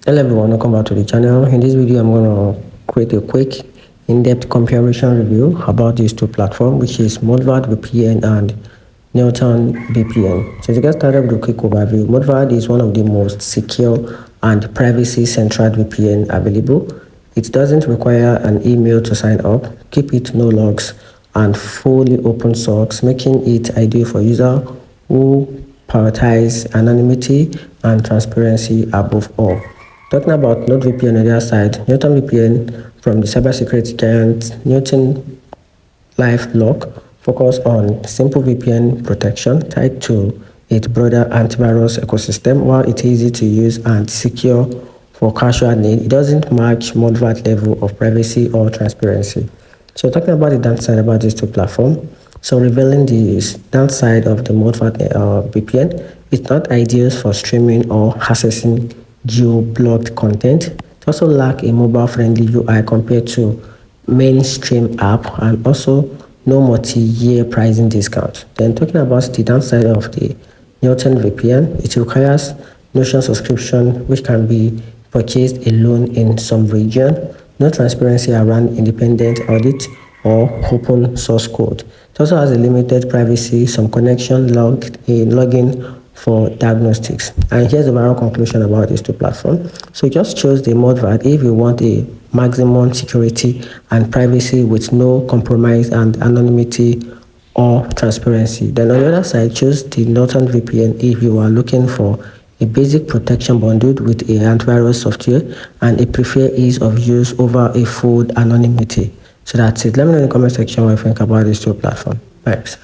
Hello everyone, welcome back to the channel. In this video I'm going to create a quick in-depth comparison review about these two platforms, which is mullvad-VPN and Norton VPN. So to get started with a quick overview, mullvad is one of the most secure and privacy-centered VPN available. It doesn't require an email to sign up, keep it no logs, and fully open source, making it ideal for users who prioritize anonymity and transparency above all. Talking about NordVPN on the other side, Norton VPN from the cybersecurity giant Norton LifeLock focus on simple VPN protection tied to its broader antivirus ecosystem. While it's easy to use and secure for casual need, it doesn't match mullvad level of privacy or transparency. So talking about the downside about these two platforms, so revealing the downside of the mullvad VPN, it's not ideal for streaming or accessing geo-blocked content. It also lacks a mobile-friendly UI compared to mainstream app, and also no multi-year pricing discount. Then talking about the downside of the Norton VPN, it requires notion subscription, which can be purchased alone in some region. No transparency around independent audit or open source code. It also has a limited privacy, some connection login for diagnostics. And here's the overall conclusion about these two platforms. So just choose the mullvad if you want a maximum security and privacy with no compromise and anonymity or transparency. Then on the other side, choose the Norton VPN if you are looking for a basic protection bundled with a antivirus software and a prefer ease of use over a full anonymity. So that's it. Let me know in the comment section what you think about these two platforms. Thanks.